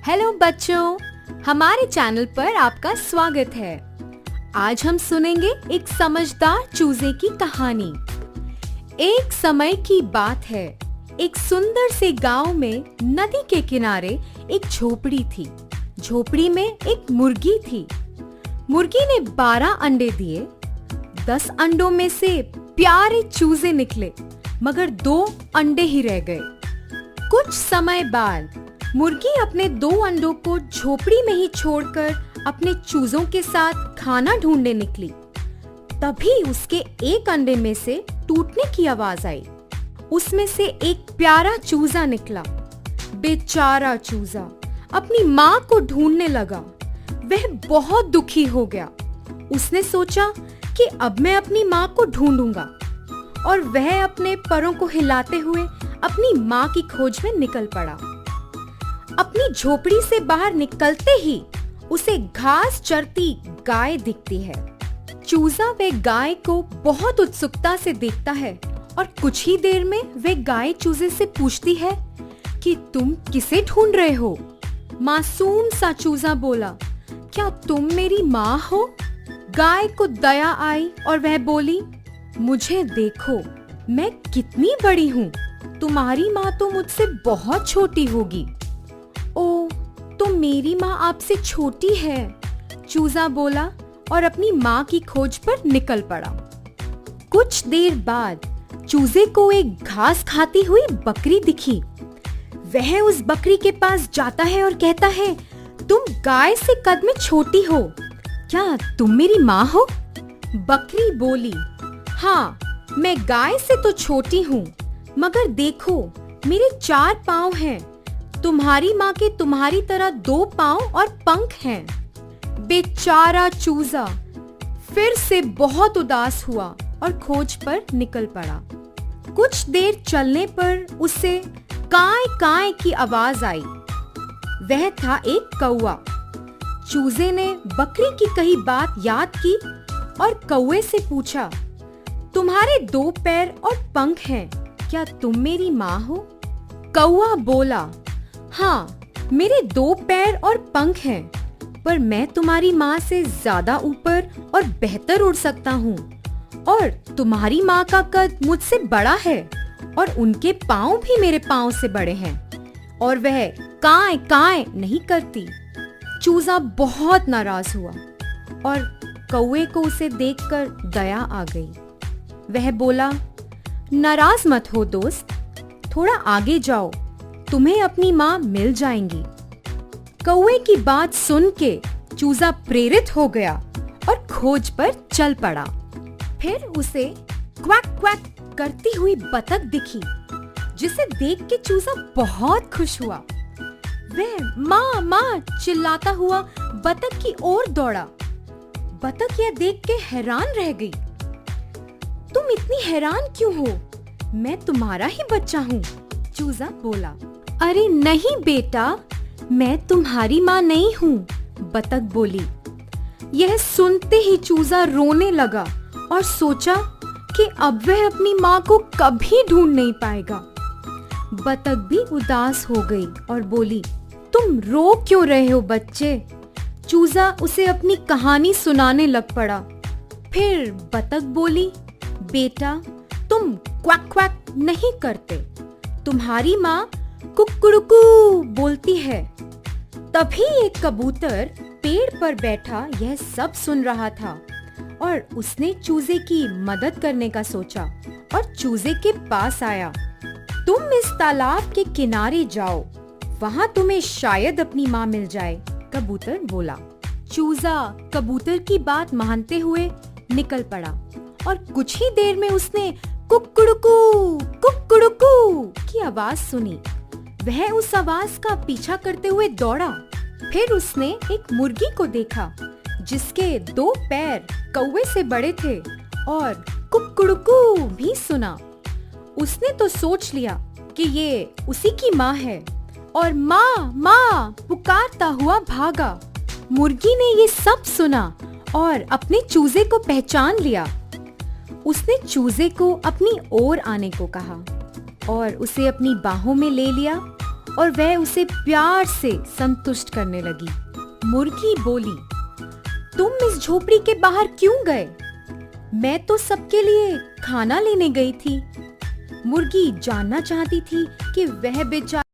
Hello बच्चों, हमारे channel पर आपका स्वागत है। आज हम सुनेंगे एक समझदार चूजे की कहानी। एक समय की बात है, एक सुंदर से गांव में नदी के किनारे एक झोपड़ी थी। झोपड़ी में एक मुर्गी थी। मुर्गी ने 12 अंडे दिए। 10 अंडों में से प्यारे चूजे निकले, मगर 2 अंडे ही रह गए। कुछ समय बाद मुर्गी अपने 2 अंडों को झोपड़ी में ही छोड़कर अपने चूजों के साथ खाना ढूंढने निकली। तभी उसके एक अंडे में से टूटने की आवाज आई। उसमें से एक प्यारा चूजा निकला। बेचारा चूजा अपनी माँ को ढूंढने लगा। वह बहुत दुखी हो गया। उसने सोचा कि अब मैं अपनी माँ को ढूंढूंगा, और वह अपने परों को हिलाते हुए अपनी माँ की खोज में निकल पड़ा। अपनी झोपड़ी से बाहर निकलते ही उसे घास चरती गाय दिखती है। चूजा वह गाय को बहुत उत्सुकता से देखता है, और कुछ ही देर में वह गाय चूजे से पूछती है कि तुम किसे ढूंढ रहे हो? मासूम सा चूजा बोला, क्या तुम मेरी माँ हो? गाय को दया आई और वह बोली, मुझे देखो, मैं कितनी बड़ी हूँ। तुम्हारी माँ तो मुझसे बहुत छोटी होगी। ओ, तो मेरी माँ आपसे छोटी है, चूजा बोला और अपनी माँ की खोज पर निकल पड़ा। कुछ देर बाद चूजे को एक घास खाती हुई बकरी दिखी। वह उस बकरी के पास जाता है और कहता है, तुम गाय से कद में छोटी हो, क्या तुम मेरी माँ हो? बकरी बोली, हाँ, मैं गाय से तो छोटी हूँ, मगर देखो, मेरे 4 पाँव हैं। तुम्हारी माँ के तुम्हारी तरह 2 पाँव और पंख हैं। बेचारा चूजा फिर से बहुत उदास हुआ और खोज पर निकल पड़ा। कुछ देर चलने पर उसे काय काय की आवाज आई। वह था एक कौवा। चूजे ने बकरी की कही बात याद की और कौवे से पूछा, तुम्हारे 2 पैर और पंख हैं, क्या तुम मेरी माँ हो? कौवा बोला, हाँ, मेरे 2 पैर और पंख हैं, पर मैं तुम्हारी माँ से ज्यादा ऊपर और बेहतर उड़ सकता हूँ, और तुम्हारी माँ का कद मुझसे बड़ा है, और उनके पाँव भी मेरे पाँव से बड़े हैं, और वह काय काय नहीं करती। चूजा बहुत नाराज हुआ और कौवे को उसे देखकर दया आ गई। वह बोला, नाराज मत हो दोस्त, थोड़ा आगे जाओ, तुम्हें अपनी माँ मिल जाएंगी। कौवे की बात सुन के चूजा प्रेरित हो गया और खोज पर चल पड़ा। फिर उसे क्वैक क्वैक करती हुई बतख दिखी, जिसे देख के चूजा बहुत खुश हुआ। वह माँ माँ चिल्लाता हुआ बतख की ओर दौड़ा। बतख यह देख के हैरान रह गई। तुम इतनी हैरान क्यों हो? मैं तुम्हारा ही बच्चा हूँ, चूजा बोला। अरे नहीं बेटा, मैं तुम्हारी माँ नहीं हूँ, बतख बोली। यह सुनते ही चूजा रोने लगा और सोचा कि अब वह अपनी माँ को कभी ढूंढ नहीं पाएगा। बतख भी उदास हो गई और बोली, तुम रो क्यों रहे हो बच्चे? चूजा उसे अपनी कहानी सुनाने लग पड़ा। फिर बतख बोली, बेटा, तुम क्वैक क्वैक नहीं करते, तुम्हारी माँ कुकड़ुकू बोलती है। तभी एक कबूतर पेड़ पर बैठा यह सब सुन रहा था, और उसने चूजे की मदद करने का सोचा और चूजे के पास आया। तुम इस तालाब के किनारे जाओ, वहाँ तुम्हें शायद अपनी माँ मिल जाए, कबूतर बोला। चूजा कबूतर की बात मानते हुए निकल पड़ा, और कुछ ही देर में उसने कुकड़ुकू कुकड़ुकू की आवाज सुनी। वह उस आवाज का पीछा करते हुए दौड़ा। फिर उसने एक मुर्गी को देखा, जिसके 2 पैर कौवे से बड़े थे, और कुकड़ुकू भी सुना। उसने तो सोच लिया कि ये उसी की माँ है, और माँ माँ पुकारता हुआ भागा। मुर्गी ने ये सब सुना और अपने चूजे को पहचान लिया। उसने चूजे को अपनी ओर आने को कहा और उसे अपनी बाहों में ले लिया और वह उसे प्यार से संतुष्ट करने लगी। मुर्गी बोली, तुम इस झोपड़ी के बाहर क्यों गए? मैं तो सबके लिए खाना लेने गई थी। मुर्गी जानना चाहती थी कि वह बेचारा